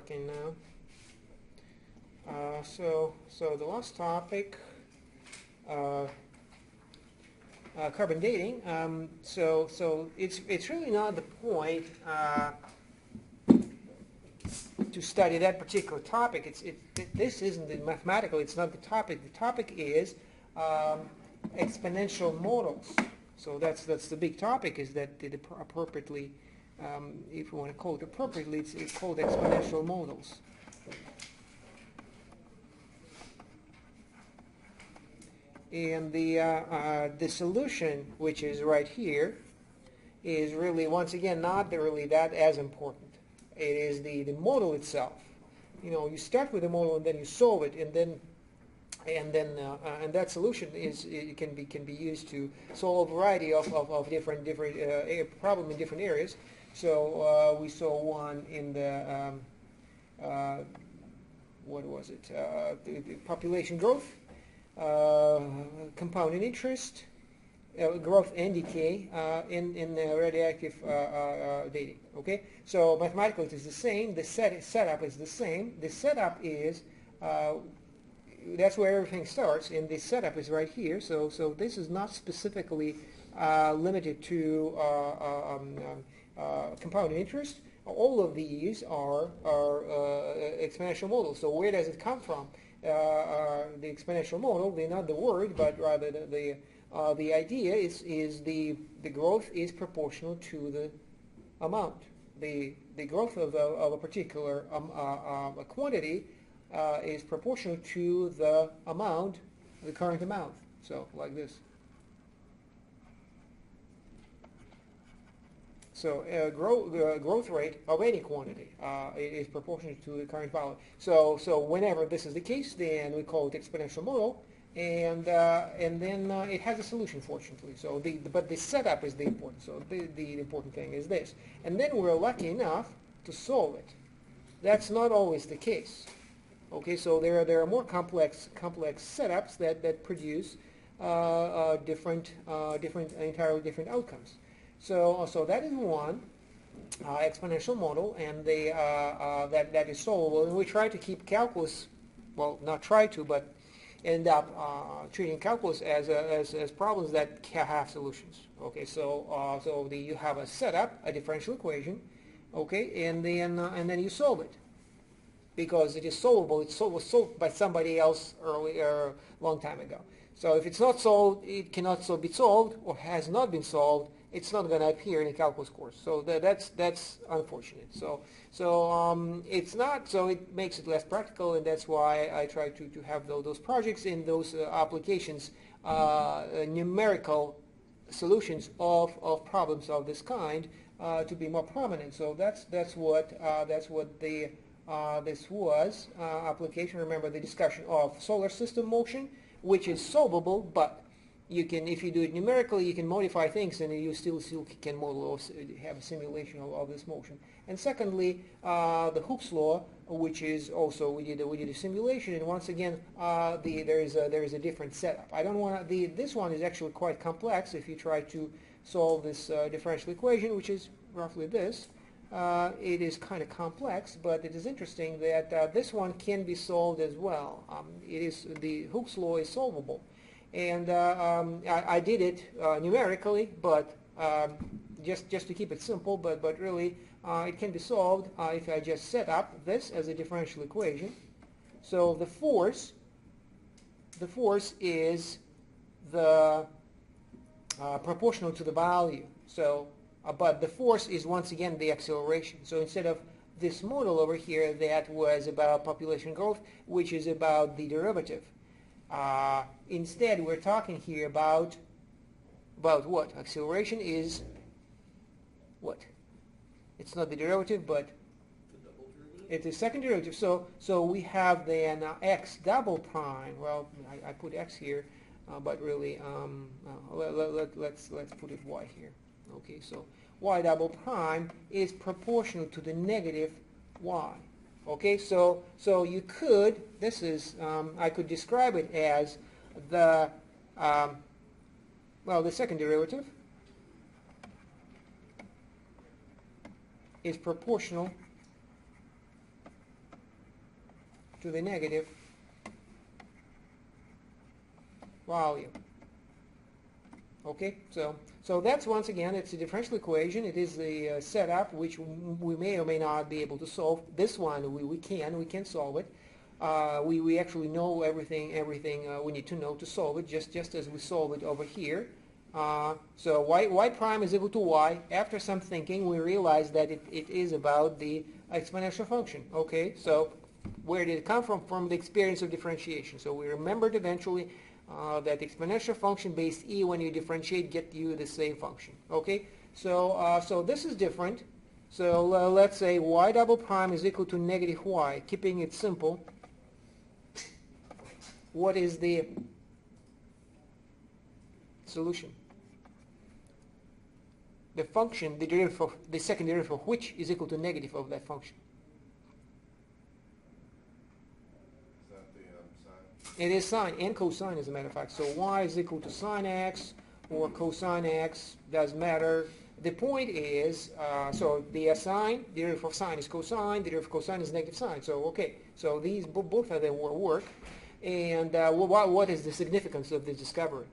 working now. So the last topic, carbon dating. So it's really not the point to study that particular topic. This isn't the mathematical. It's not the topic. The topic is exponential models. So that's the big topic. Is that appropriately, if you want to call it appropriately, it's called exponential models. And the solution, which is right here, is really, once again, not really that as important. It is the model itself. You start with the model and then you solve it, and that solution can be used to solve a variety of different problem in different areas. So we saw one in the what was it? The population growth. Compounding interest, growth and decay in radioactive dating. Okay, so mathematically it is the same. The setup is the same. The setup is that's where everything starts, and the setup is right here. So this is not specifically limited to compounding interest. All of these are exponential models. So where does it come from? The exponential model, not the word, but rather the idea is the growth is proportional to the amount. The growth of a particular a quantity is proportional to the amount, the current amount. So like this. So growth rate of any quantity is proportional to the current value. So whenever this is the case, then we call it exponential model, and then it has a solution, fortunately. So but the setup is the important. So the important thing is this, and then we're lucky enough to solve it. That's not always the case. Okay, so there are more complex setups that produce entirely different outcomes. So that is one exponential model, and that is solvable. And we try to keep calculus, well, not try to, but end up treating calculus as problems that have solutions. Okay, so you have a setup, a differential equation, okay, and then you solve it because it is solvable. It was solved by somebody else earlier, long time ago. So if it's not solved, it cannot be solved, or has not been solved. It's not going to appear in a calculus course, so that's unfortunate. So it's not. So it makes it less practical, and that's why I try to have those projects in those applications, numerical solutions of problems of this kind to be more prominent. So that's what this was application. Remember the discussion of solar system motion, which is solvable, but you can, if you do it numerically, you can modify things, and you still can model or have a simulation of this motion. And secondly, the Hooke's law, which is also we did a simulation, and once again, there is a different setup. I don't want to. This one is actually quite complex. If you try to solve this differential equation, which is roughly this, it is kind of complex, but it is interesting that this one can be solved as well. The Hooke's law is solvable. And I did it numerically, but just to keep it simple. But really, it can be solved if I just set up this as a differential equation. So the force is the proportional to the value. So, but the force is once again the acceleration. So instead of this model over here that was about population growth, which is about the derivative. Instead, we're talking here about what? Acceleration is what? It's not the derivative, but the double derivative? It's the second derivative. So we have then x double prime. Well, I put x here, but really let's put it y here. Okay, so y double prime is proportional to the negative y. Okay, so you could, I could describe it as the second derivative is proportional to the negative value. Okay, so that's, once again, it's a differential equation. It is the setup which we may or may not be able to solve. This one we can solve it. We actually know everything we need to know to solve it, just as we solve it over here. So y prime is equal to y. After some thinking, we realize that it is about the exponential function. Okay, so where did it come from? From the experience of differentiation. So we remembered eventually that exponential function based e, when you differentiate, get you the same function. Okay, so this is different. So let's say y double prime is equal to negative y. Keeping it simple, what is the solution? The function, the derivative of the second derivative of which is equal to negative of that function. Is that the sine? It is sine and cosine, as a matter of fact. So y is equal to sine x or cosine x, doesn't matter. The point is, so the sine, derivative of sine is cosine, derivative of cosine is negative sine. So okay, so these both of them will work. And what is the significance of this discovery?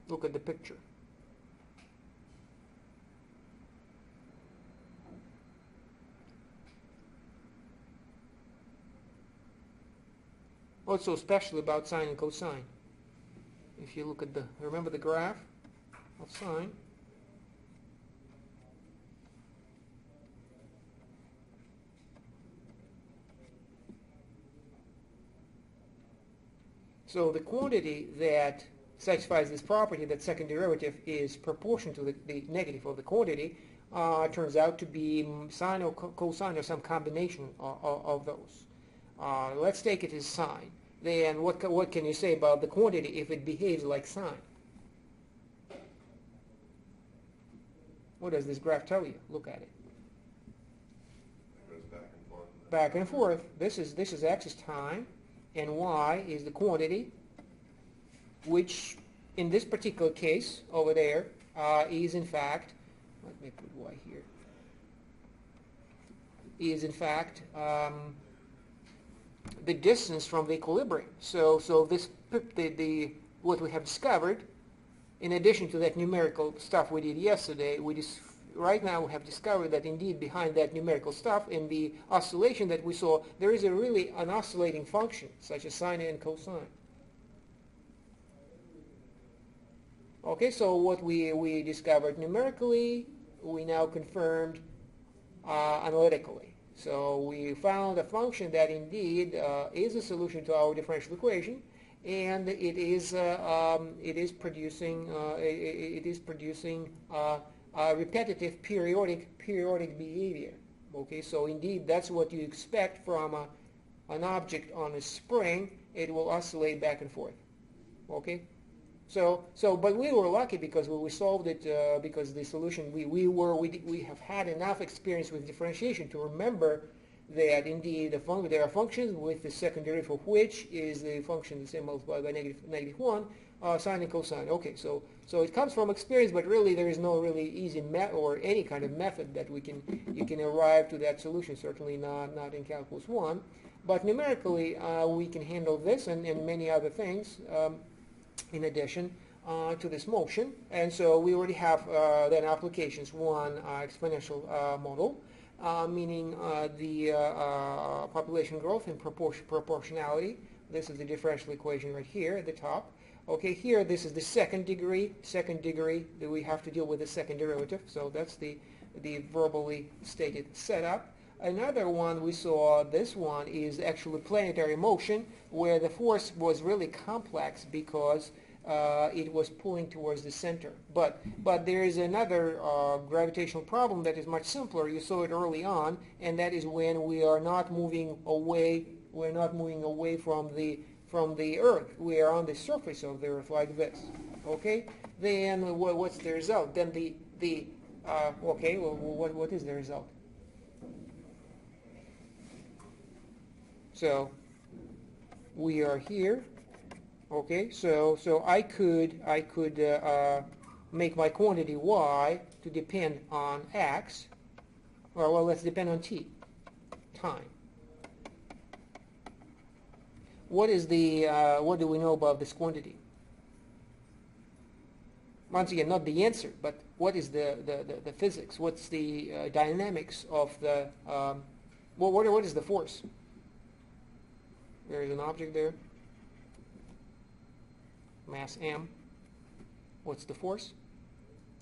Look at the picture. What's so special about sine and cosine? If you look at remember the graph of sine? So the quantity that satisfies this property, that second derivative is proportional to the negative of the quantity, turns out to be sine or cosine or some combination of those. Let's take it as sine. Then what can you say about the quantity if it behaves like sine? What does this graph tell you? Look at it. It goes back and forth. Back and forth. This is x is time, and y is the quantity, which in this particular case over there is in fact, let me put y here, is in fact the distance from the equilibrium. So this what we have discovered, in addition to that numerical stuff we did yesterday, right now we have discovered that indeed behind that numerical stuff, in the oscillation that we saw, there is an oscillating function, such as sine and cosine. Okay, so what we discovered numerically, we now confirmed analytically. So we found a function that indeed is a solution to our differential equation, and it is producing repetitive periodic behavior. Okay, so indeed that's what you expect from an object on a spring. It will oscillate back and forth. Okay. But we were lucky because we solved it because the solution we have had enough experience with differentiation to remember that indeed there are functions with the second derivative of which is the function the same multiplied by negative 1, sine and cosine. Okay, so it comes from experience, but really there is no really easy or any kind of method that you can arrive to that solution. Certainly not in calculus 1, but numerically we can handle this and many other things. In addition to this motion, and so we already have then applications. One, exponential model, meaning the population growth in proportionality. This is the differential equation right here at the top. Okay, here this is the second degree that we have to deal with the second derivative. So that's the verbally stated setup. Another one we saw, this one is actually planetary motion, where the force was really complex because it was pulling towards the center. But there is another gravitational problem that is much simpler. You saw it early on, and that is when we are not moving away. We're not moving away from the Earth. We are on the surface of the Earth like this. Okay. Then what's the result? Then okay. Well, what is the result? So we are here. Okay, so I could make my quantity y to depend on x. Well, let's depend on t, time. What is the, what do we know about this quantity? Once again, not the answer, but what is the physics? What's the dynamics of the, what is the force? There is an object there, mass m. What's the force?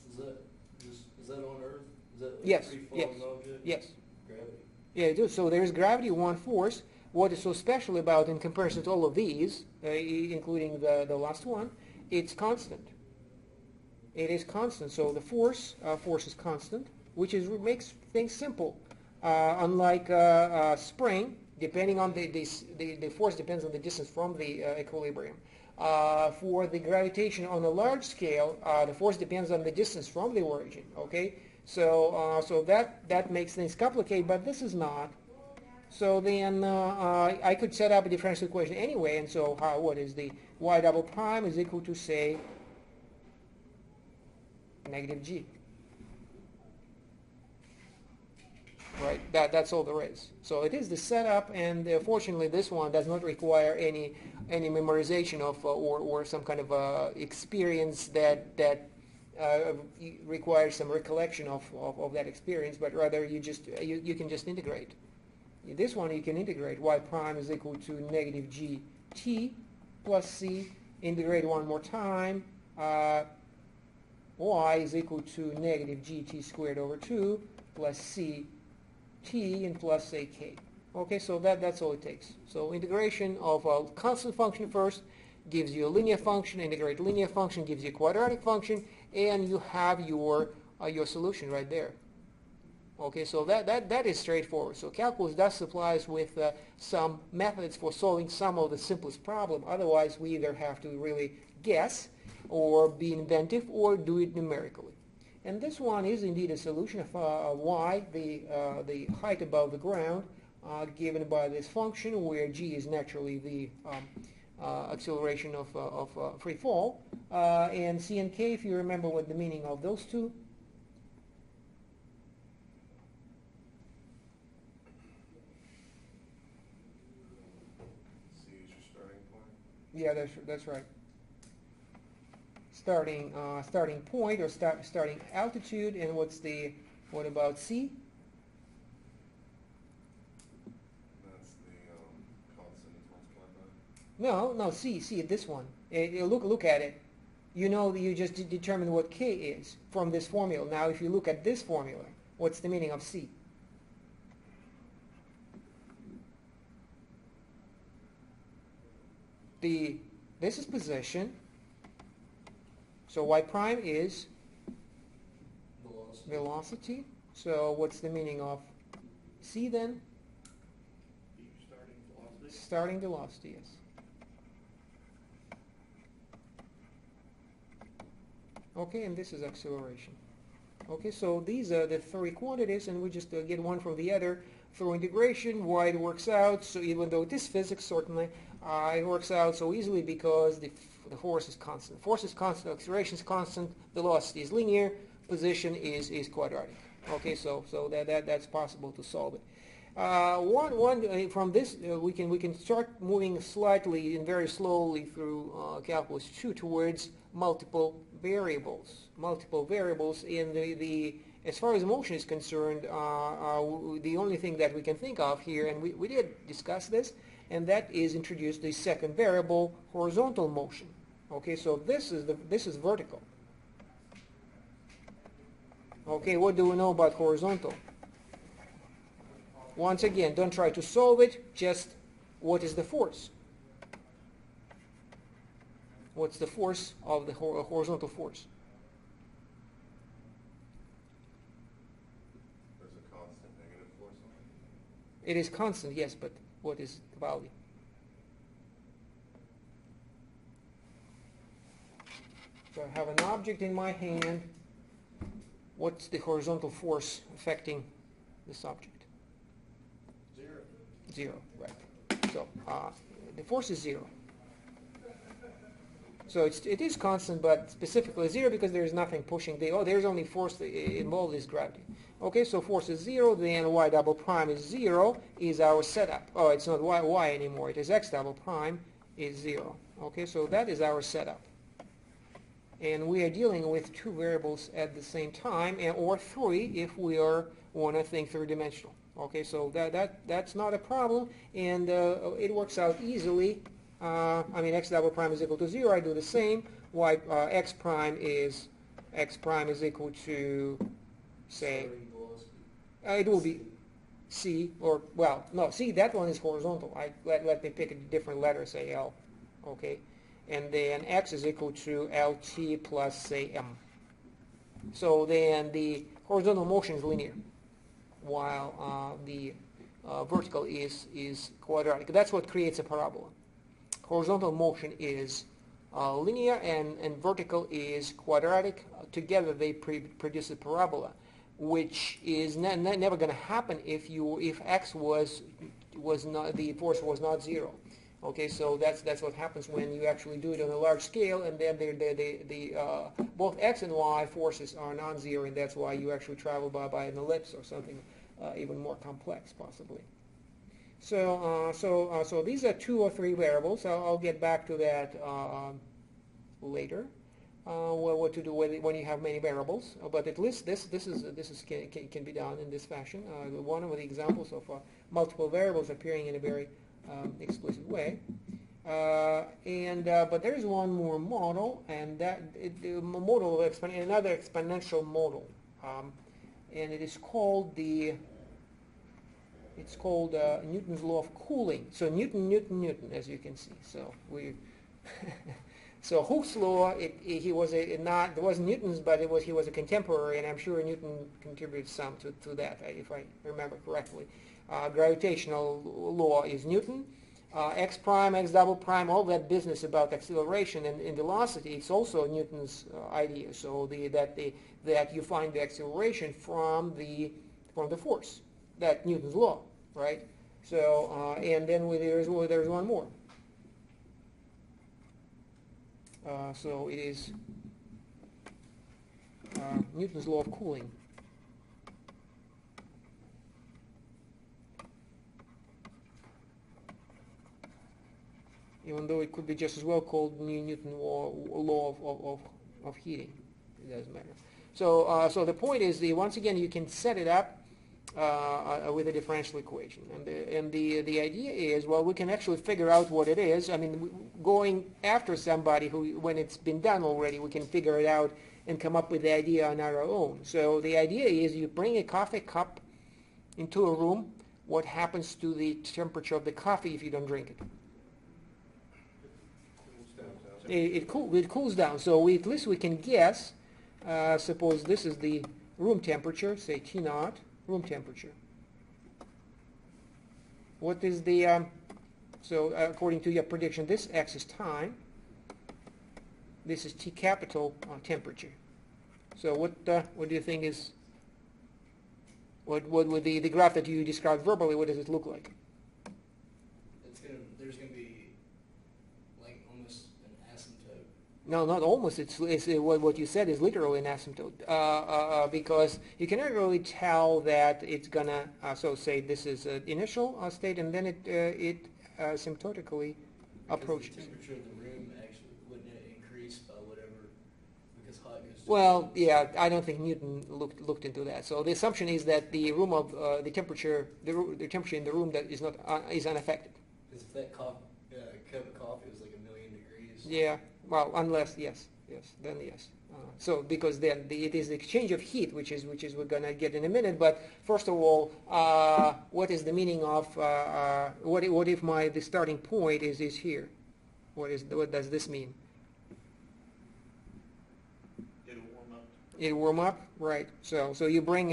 Is that on Earth? Is that Yes, a free yes, falling object? yes. Gravity. Yeah, it is. So there's gravity, one force. What is so special about, in comparison to all of these, including the last one, it's constant. It is constant. So the force is constant, which makes things simple. Unlike spring, depending on the force depends on the distance from the equilibrium. For the gravitation on a large scale, the force depends on the distance from the origin. Okay, so that makes things complicated, but this is not. So then I could set up a differential equation anyway, and so what is the y double prime is equal to, say, negative g. Right? That's all there is. So it is the setup, and fortunately this one does not require any memorization of or some kind of experience that requires some recollection of that experience, but rather you can just integrate. This one you can integrate. Y prime is equal to negative g t plus c. Integrate one more time. Y is equal to negative gt squared over 2 plus c t and plus ak. Okay, so that's all it takes. So integration of a constant function first gives you a linear function. Integrate linear function gives you a quadratic function, and you have your solution right there. Okay, so that is straightforward. So calculus does supply us with some methods for solving some of the simplest problem. Otherwise, we either have to really guess or be inventive or do it numerically. And this one is indeed a solution of y, the height above the ground, given by this function where g is naturally the acceleration of free fall, and c and k, if you remember what the meaning of those two. C is your starting point? Yeah, that's right. Starting point or starting altitude, and what about c? That's the constant multiplied by? No, see this one. Look at it. You know, you just determined what k is from this formula. Now, if you look at this formula, what's the meaning of c? This is position. So y prime is velocity. So what's the meaning of c then? Starting velocity, yes. Okay, and this is acceleration. Okay, so these are the three quantities, and we just get one from the other through integration. Why it works out, so even though it is physics, certainly, it works out so easily because the force is constant. Force is constant, acceleration is constant, velocity is linear, position is quadratic. Okay, so that's possible to solve it. From this we can start moving slightly and very slowly through calculus 2 towards multiple variables. Multiple variables in the as far as motion is concerned, the only thing that we can think of here, and we did discuss this, and that is introduce the second variable, horizontal motion. Okay, so this is vertical. Okay, what do we know about horizontal? Once again, don't try to solve it, just what is the force? What's the force of the horizontal force? There's a constant negative force on it? It is constant, yes, but what is the value? So I have an object in my hand. What's the horizontal force affecting this object? Zero, right. So the force is 0. So it is constant, but specifically 0 because there is nothing pushing there's only force involved is gravity. Okay, so force is 0, then y double prime is 0 is our setup. Oh, it's not y anymore, it is x double prime is 0. Okay, so that is our setup. And we are dealing with two variables at the same time, or three if we want to think three-dimensional. Okay, so that's not a problem, and it works out easily. I mean, x double prime is equal to 0. I do the same. X prime is equal to, say, it will be C, or, well, no, see, that one is horizontal. Let me pick a different letter, say L. Okay, and then x is equal to LT plus, say, M. So then the horizontal motion is linear, while the vertical is quadratic. That's what creates a parabola. Horizontal motion is linear, and vertical is quadratic. Together they produce a parabola, which is never going to happen if x was not, the force was not 0. Okay, so that's what happens when you actually do it on a large scale, and then both x and y forces are non-zero, and that's why you actually travel by an ellipse or something even more complex, possibly. So these are 2 or 3 variables. I'll get back to that later. What to do when you have many variables? But at least this can be done in this fashion. One of the examples of multiple variables appearing in a very explicit way. But there's one more model, and the model of another exponential model, and it is called Newton's law of cooling. So Newton, as you can see. So we, so Hooke's law, he was it wasn't Newton's, but he was a contemporary, and I'm sure Newton contributed some to that, if I remember correctly. Gravitational law is Newton. X prime, x double prime, all that business about acceleration and velocity, it's also Newton's idea. So that you find the acceleration from the force. That Newton's law, right? So and then there's one more. So it is Newton's law of cooling. Even though it could be just as well called Newton's law of heating, it doesn't matter. So the point is, once again, you can set it up with a differential equation, and the idea is, well, we can actually figure out what it is. I mean, going after somebody who, when it's been done already, we can figure it out and come up with the idea on our own. So the idea is, you bring a coffee cup into a room. What happens to the temperature of the coffee if you don't drink it? It cools down. So at least we can guess. Suppose this is the room temperature, say T naught, room temperature. What is the, so according to your prediction, this X is time. This is T capital temperature. So what do you think is, what would the graph that you described verbally, what does it look like? There's going to be like almost an asymptote. No, not almost. It's what you said is literally an asymptote, because you cannot really tell that it's gonna. So say this is an initial state, and then it asymptotically approaches. The temperature of the room actually wouldn't it increase by whatever, because hot goes to Well, yeah, I don't think Newton looked into that. So the assumption is that the room of the temperature in the room that is not is unaffected. Because if that cup of coffee was like 1,000,000 degrees. Yeah. Well, unless then yes. So because then it is the exchange of heat, which is we're gonna get in a minute. But first of all, what is the meaning of what if the starting point is here? What does this mean? It'll warm up. It'll warm up, right? So you bring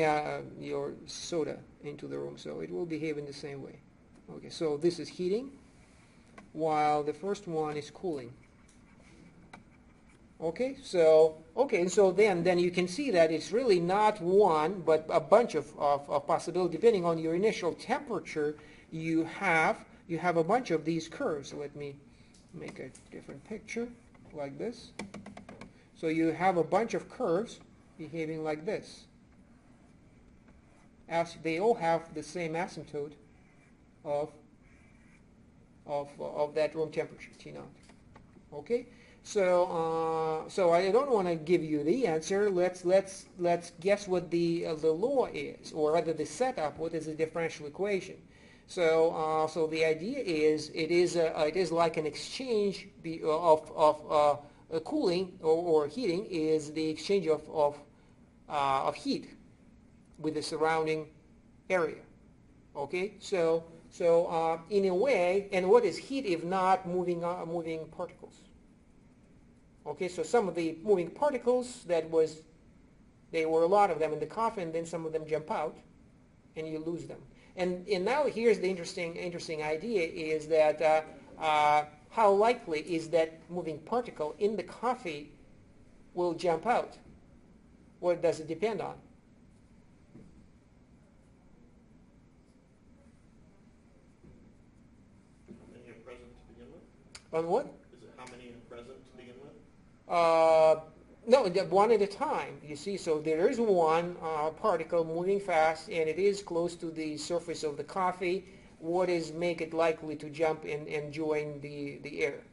your soda into the room, so it will behave in the same way. Okay. So this is heating, while the first one is cooling. Okay, so then you can see that it's really not one, but a bunch of possibilities. Depending on your initial temperature, you have a bunch of these curves. So let me make a different picture, like this. So you have a bunch of curves behaving like this. they all have the same asymptote of that room temperature, T naught. Okay, so I don't want to give you the answer. Let's guess what the law is, or rather the setup. What is the differential equation? So the idea is it is like an exchange of cooling or heating is the exchange of heat with the surrounding area. Okay, so in a way, and what is heat if not moving particles? Okay, so some of the moving particles there were a lot of them in the coffee, and then some of them jump out, and you lose them. And now here's the interesting idea is that how likely is that moving particle in the coffee will jump out? What does it depend on? How many are present to begin with? On what? Is it how many are present to begin with? No, one at a time, you see. So there is one particle moving fast, and it is close to the surface of the coffee. What is make it likely to jump and join the air?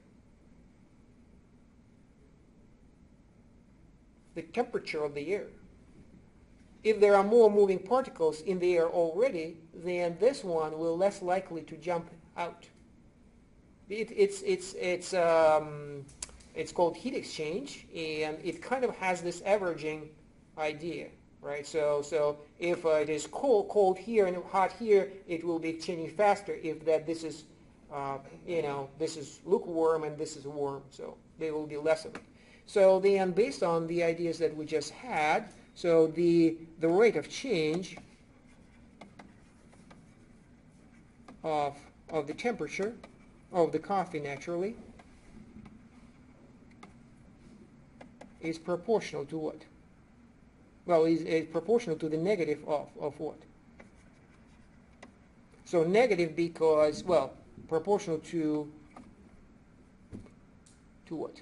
The temperature of the air. If there are more moving particles in the air already, then this one will less likely to jump out. It's called heat exchange, and it kind of has this averaging idea, right? So if it is cold here and hot here, it will be exchanging faster. If this is, this is lukewarm and this is warm, so there will be less of it. So then, based on the ideas that we just had, so the rate of change of the temperature of the coffee naturally is proportional to what? Well, is proportional to the negative of what? So negative because, well, proportional to what?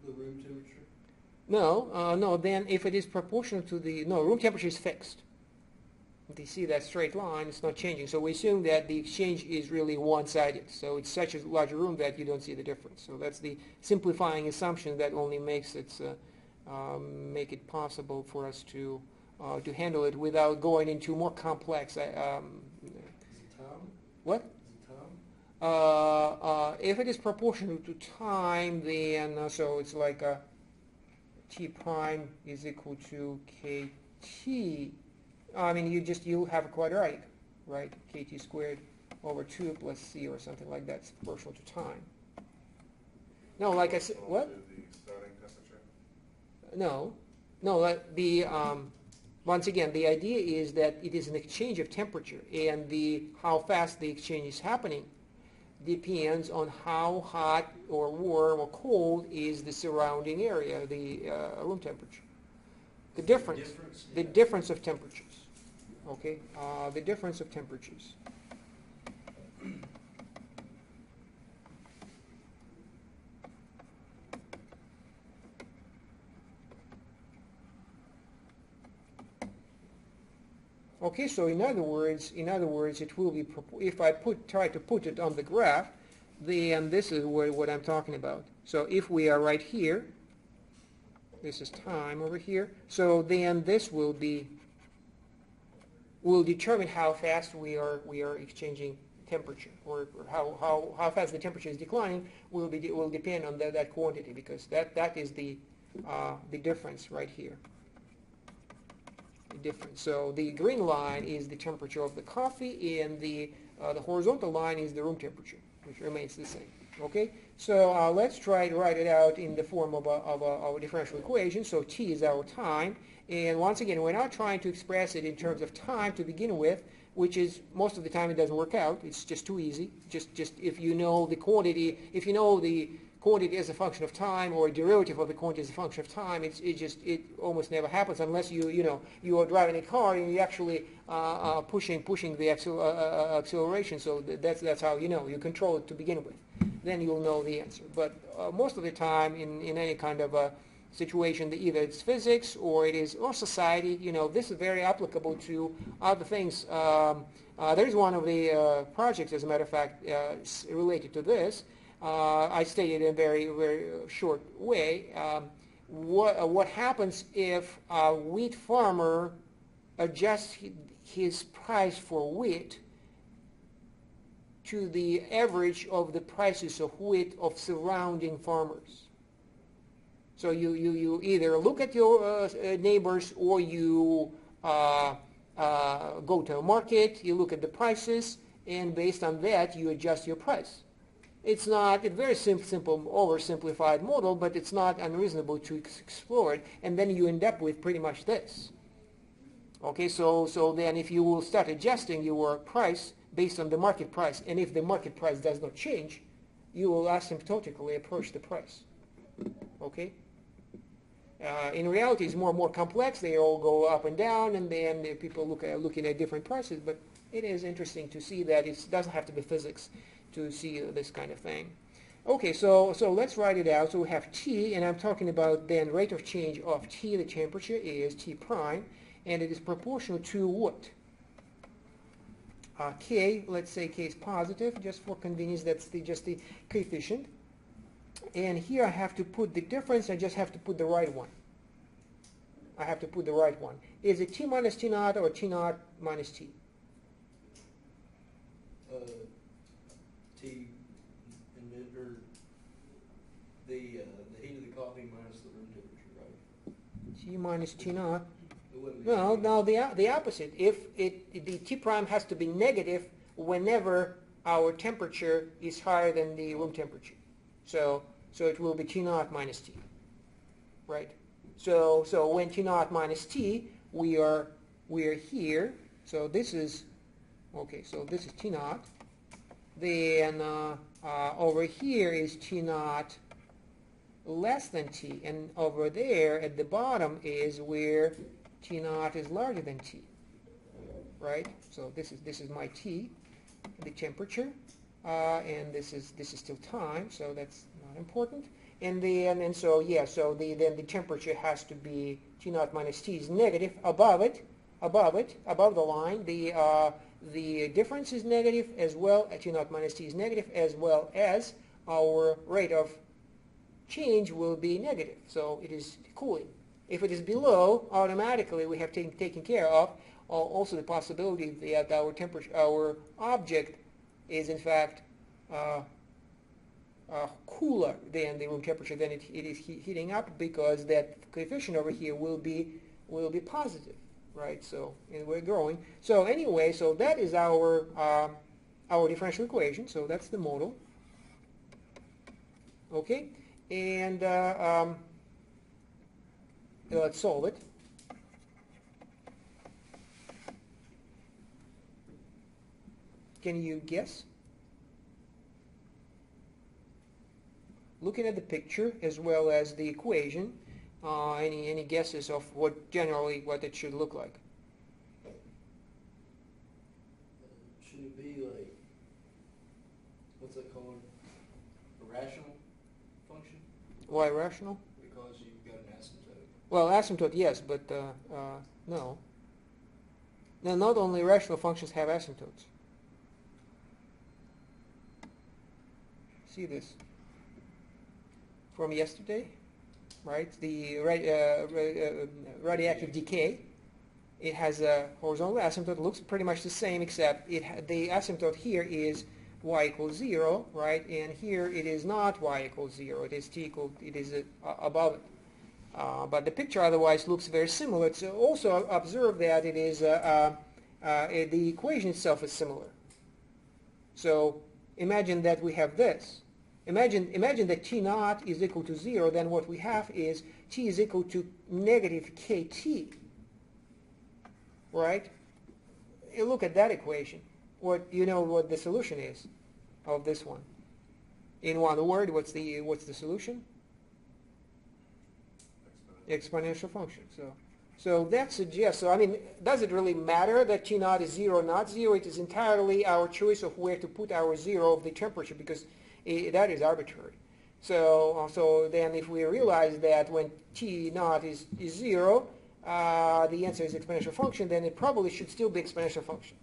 The room temperature? No, then if it is proportional to room temperature is fixed. You see that straight line, it's not changing. So we assume that the exchange is really one-sided. So it's such a large room that you don't see the difference. So that's the simplifying assumption that only makes it make it possible for us to handle it without going into more complex. Is it Tom? What? Is it Tom? If it is proportional to time, then so it's like T prime is equal to KT. I mean, you'll have a quadratic, right? KT squared over 2 plus C or something like that. It's proportional to time. No, like I said, what? The starting temperature? No, once again, the idea is that it is an exchange of temperature, and how fast the exchange is happening depends on how hot or warm or cold is the surrounding area, the room temperature. The difference of temperatures. Okay, the difference of temperatures. Okay, so in other words, it will be if I try to put it on the graph, then this is what I'm talking about. So if we are right here, this is time over here. So then this will determine how fast we are exchanging temperature, or how fast the temperature is declining will depend on that quantity, because that is the difference right here. The difference. So the green line is the temperature of the coffee, and the horizontal line is the room temperature, which remains the same. Okay, so let's try to write it out in the form of a differential equation. So T is our time, and once again, we're not trying to express it in terms of time to begin with, which is most of the time it doesn't work out. It's just too easy. Just if you know the quantity, as a function of time, or a derivative of the quantity as a function of time, it almost never happens unless you are driving a car and you actually pushing the acceleration. So that's how you control it to begin with. Then you'll know the answer. But most of the time, in any kind of situation, either it's physics or it is or society. You know, this is very applicable to other things. There's one of the projects, as a matter of fact, related to this. I stated in a very short way. What happens if a wheat farmer adjusts his price for wheat to the average of the prices of wheat of surrounding farmers? So you either look at your neighbors, or you go to a market, you look at the prices, and based on that you adjust your price. It's not a very simple, oversimplified model, but it's not unreasonable to explore it, and then you end up with pretty much this. Okay, so then if you will start adjusting your price based on the market price, and if the market price does not change, you will asymptotically approach the price. Okay? In reality, it's more complex. They all go up and down, and then people looking at different prices, but it is interesting to see that it doesn't have to be physics to see this kind of thing. Okay, so let's write it out. So we have T, and I'm talking about then rate of change of T. The temperature is T prime, and it is proportional to what? K, let's say K is positive, just for convenience. That's just the coefficient. And here I have to put the difference. I just have to put the right one. I have to put the right one. Is it T minus T naught or T naught minus T? T, or the heat of the coffee minus the room temperature, right? T minus T naught. No, no, the opposite. If the T prime has to be negative whenever our temperature is higher than the room temperature. So it will be T naught minus T, right? So when T naught minus T, we are here. So this is okay. So this is T naught. Then over here is T naught less than T, and over there at the bottom is where T naught is larger than T, right? So this is my T, the temperature, and this is still time, so that's not important. And then then the temperature has to be T naught minus T is negative above the line. The difference is negative as well. T naught minus T is negative, as well as our rate of change will be negative. So it is cooling. If it is below, automatically we have taken care of also the possibility that our object is in fact cooler than the room temperature. Then it is heating up, because that coefficient over here will be positive, right? So we're growing. So anyway, so that is our differential equation. So that's the model. Okay, and let's solve it. Can you guess? Looking at the picture as well as the equation, any guesses of what it should look like? Should it be like, what's that called? A rational function? Why rational? Because you've got an asymptote. Well, asymptote, yes, but no. Now, not only rational functions have asymptotes. See this from yesterday, right? The radioactive decay. It has a horizontal asymptote. It looks pretty much the same, except the asymptote here is y equals 0, right? And here it is not y equals 0. It is above it. But the picture otherwise looks very similar. So also observe that it is the equation itself is similar. So imagine that we have this. Imagine that T naught is equal to 0. Then what we have is T is equal to negative KT. Right? You look at that equation. You know what the solution is of this one. In one word, what's the solution? Exponential function. So that suggests. So I mean, does it really matter that T naught is 0 or not 0? It is entirely our choice of where to put our 0 of the temperature, because that is arbitrary. So then if we realize that when t naught is 0, the answer is exponential function, then it probably should still be exponential function.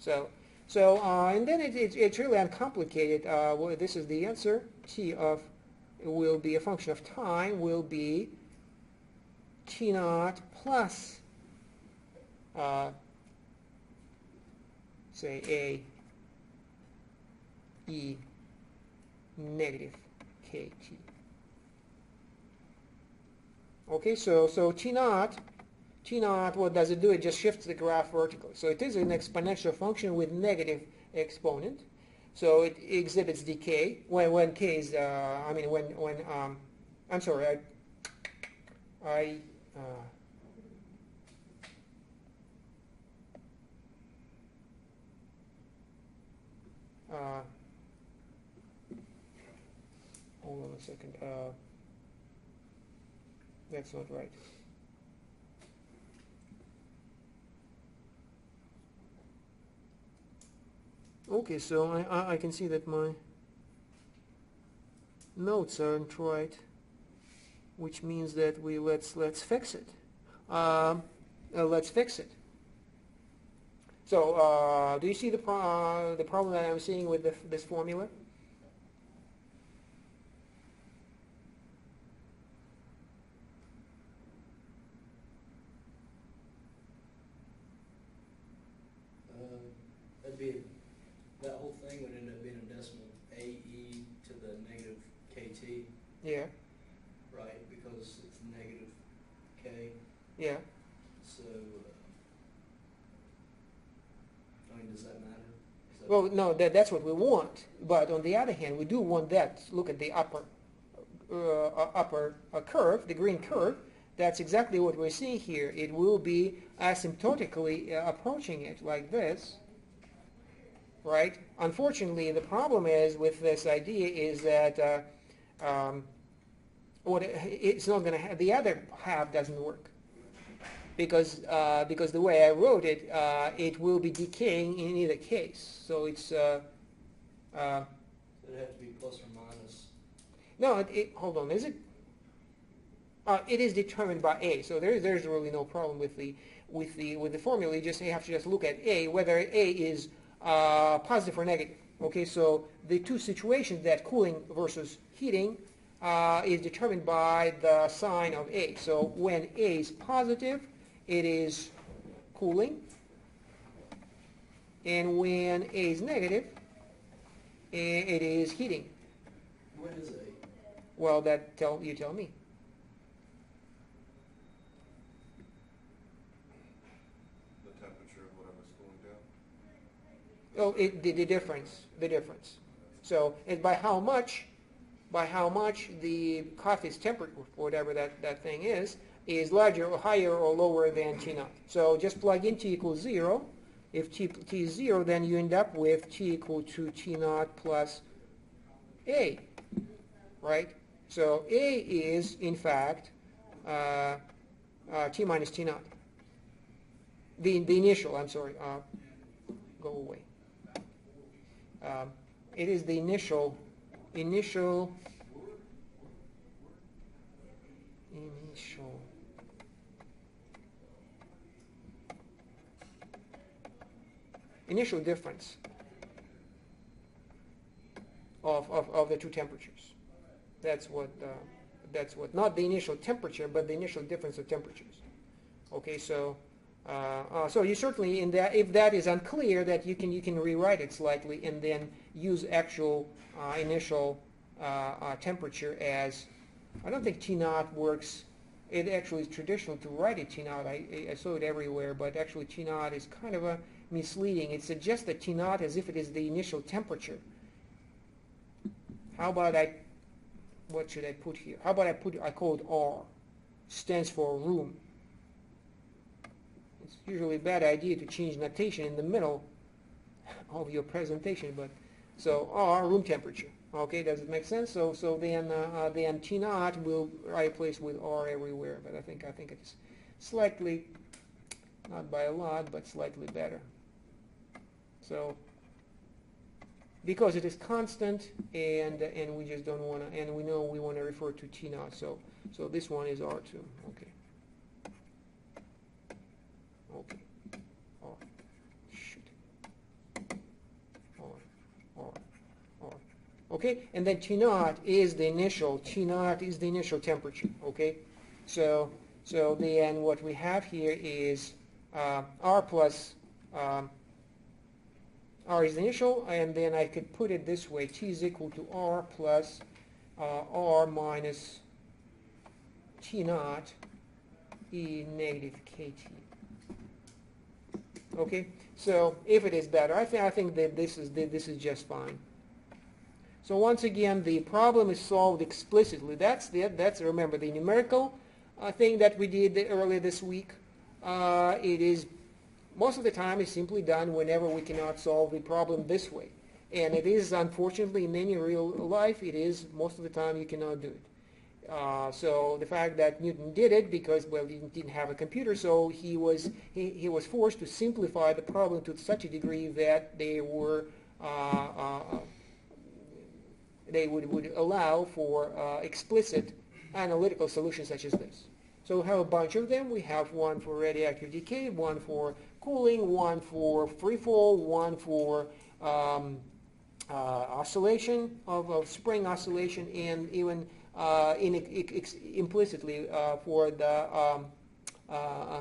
And then it's really uncomplicated. Well, this is the answer. T of will be a function of time, will be t naught plus, say, a e negative kt. Okay, so t naught, what does it do? It just shifts the graph vertically. So it is an exponential function with negative exponent. So it exhibits decay when k is, I'm sorry, hold on a second. That's not right. Okay, so I can see that my notes aren't right, which means that let's fix it. Let's fix it. So do you see the problem that I'm seeing with this formula? That whole thing would end up being a decimal, AE to the negative KT. Yeah. Right, because it's negative K. Yeah. So, does that matter? Well, no, that's what we want. But on the other hand, we do want that. Look at the upper curve, the green curve. That's exactly what we're seeing here. It will be asymptotically approaching it like this. Right? Unfortunately, the problem is with this idea is that it's not going to have, the other half doesn't work because the way I wrote it, it will be decaying in either case. So it's so it has to be plus or minus. no. Hold on. Is it? It is determined by a. So there's really no problem with the formula. You have to just look at a, whether a is positive or negative. Okay, so the two situations, that cooling versus heating, is determined by the sign of A. So when A is positive, it is cooling, and when A is negative, it is heating. What is A? Well, you tell me. Oh, the difference. So it's by how much the coffee's temperature, whatever that thing is larger or higher or lower than T naught. So just plug in T equals 0. If T is 0, then you end up with T equal to T naught plus A, right? So A is, in fact, T minus T naught. The initial, I'm sorry, go away. It is the initial difference of the two temperatures. That's what not the initial temperature, but the initial difference of temperatures. Okay, so so you certainly, if that is unclear, that you can rewrite it slightly and then use actual initial temperature as. I don't think T naught works. It actually is traditional to write it T naught. I saw it everywhere, but actually T naught is kind of a misleading. It suggests that T naught as if it is the initial temperature. How about what should I put here? How about I call it R, stands for room. It's usually a bad idea to change notation in the middle of your presentation, but so R, room temperature. Okay, does it make sense? So then T naught will replace with R everywhere, but I think it's slightly, not by a lot, but slightly better. So because it is constant, and we just don't want to, and we know we want to refer to T naught, so this one is R2. Okay. Okay. R. Shoot. R. Okay, and then T naught is the initial temperature. Okay, so then what we have here is R plus R is the initial, and then I could put it this way: T is equal to R plus R minus T naught E negative KT. Okay, so if it is better, I think that this is just fine. So once again, the problem is solved explicitly. That's remember the numerical thing that we did earlier this week. It is most of the time is simply done whenever we cannot solve the problem this way, and it is unfortunately in any real life it is most of the time you cannot do it. So the fact that Newton did it because, well, he didn't have a computer, so he was forced to simplify the problem to such a degree that they would allow for explicit analytical solutions such as this. So we have a bunch of them. We have one for radioactive decay, one for cooling, one for free fall, one for oscillation of spring oscillation, and even implicitly for the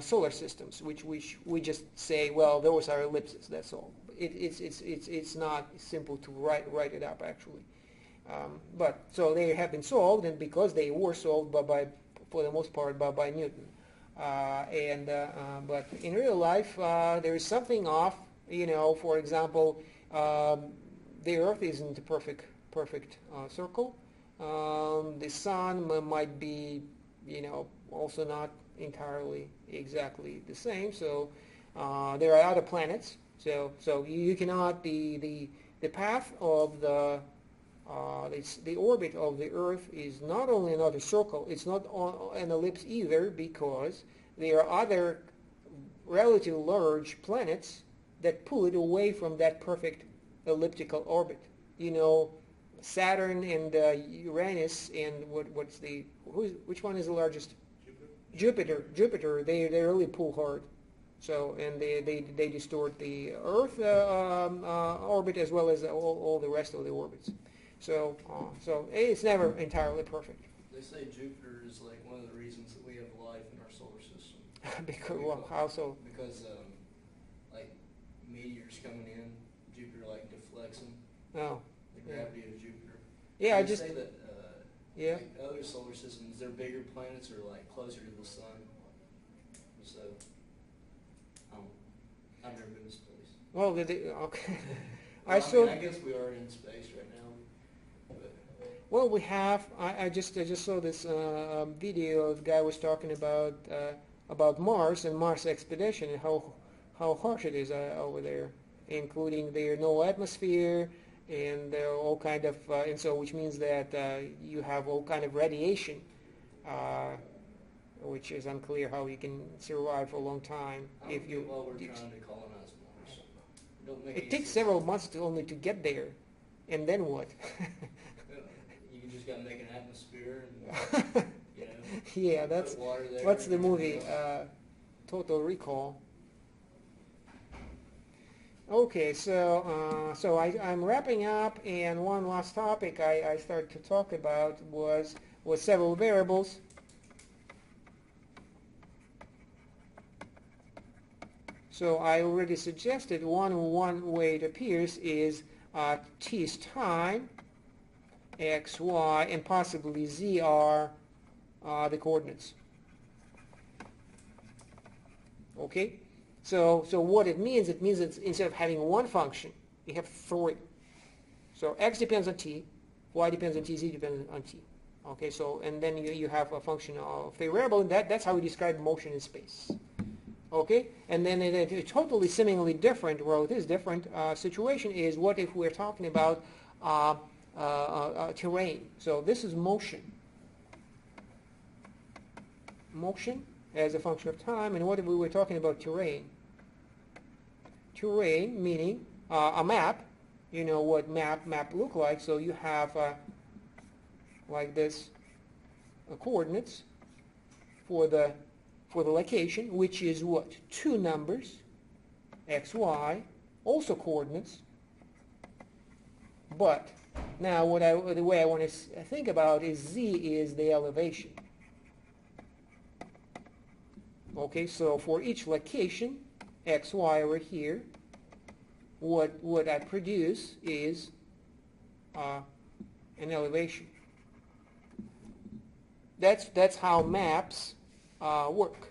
solar systems, which we just say, well, those are ellipses. That's all. It's not simple to write it up actually. But so they have been solved, and because they were solved for the most part by Newton. But in real life, there is something off. For example, the Earth isn't a perfect circle. The Sun might be, also not entirely exactly the same. So there are other planets. So you cannot the path of the orbit of the Earth is not only another circle, it's not an ellipse either, because there are other relatively large planets that pull it away from that perfect elliptical orbit. Saturn and Uranus, and which one is the largest? Jupiter. They really pull hard. So, and they distort the Earth orbit as well as all the rest of the orbits. So it's never entirely perfect. They say Jupiter is like one of the reasons that we have life in our solar system. Because, well, how so? Because like meteors coming in, Jupiter like deflects them. Oh. The gravity of Jupiter. Yeah, They say that yeah. like other solar systems, their bigger planets are like closer to the sun. So I've never been to space. Well, okay. Well, I guess we are in space right now. Well, we have. I just saw this video. The guy was talking about Mars and Mars expedition and how harsh it is over there, including there's no atmosphere and there are all kind of and so which means that you have all kind of radiation, which is unclear how you can survive for a long time if you. Well, we're trying to colonize Mars. It takes several months only to get there, and then what? You just got to make an atmosphere, and yeah, that's put water there. what's the movie? Total Recall. Okay, so I'm wrapping up, and one last topic I started to talk about was several variables. So I already suggested one way it appears is t is time, x, y, and possibly z are the coordinates. Okay, so what it means that instead of having one function, you have three. So x depends on t, y depends on t, z depends on t. Okay, so and then you have a function of a variable, and that's how we describe motion in space. Okay, and then in a totally seemingly different, well, it is different situation is what if we're talking about terrain. So this is motion as a function of time, and what if we were talking about terrain? Terrain meaning a map, you know what map look like. So you have like this coordinates for the location, which is what? Two numbers, x, y, also coordinates. But now the way I want to think about is z is the elevation. Okay, so for each location, x, y over here, what I produce is an elevation. That's how maps work.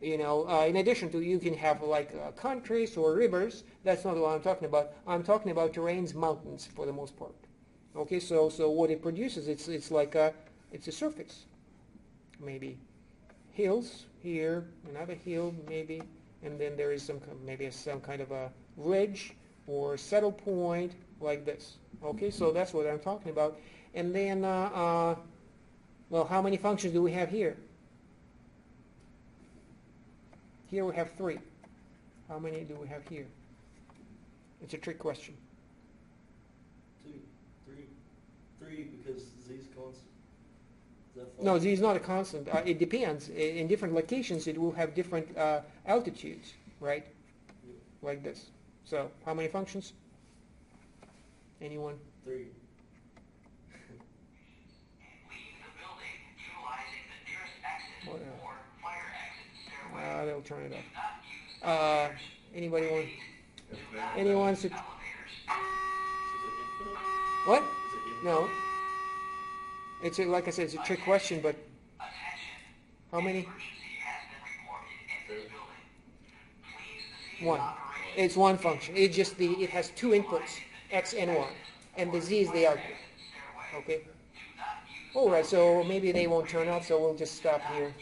You know, in addition to, you can have like countries or rivers. That's not what I'm talking about. I'm talking about terrains, mountains for the most part. Okay, so what it produces, it's like it's a surface. Maybe hills here, another hill maybe, and then there is maybe some kind of a ridge or settle point like this. Okay, so that's what I'm talking about. And then, well, how many functions do we have here? Here we have 3. How many do we have here? It's a trick question. 2, 3 because z's constant. Is that No, fine? z is not a constant. It depends. In different locations, it will have different altitudes, right? Yeah. Like this. So, how many functions? Anyone? 3. Leave the building utilizing the nearest exit What else? or fire exit stairway. They'll turn it Do off. not use elevators. Anybody want? Do not Anyone? use Su- elevators. Is it infinite? What? Is it infinite? No. It's like I said, it's a trick question, but Attention. how many? Emergency has been reported in this building. Please cease One. operations. It's one function. It has 2 inputs, x and y, and the z is the output. Stairway. Okay. Do not use All right. So maybe they won't turn off. So we'll just stop here.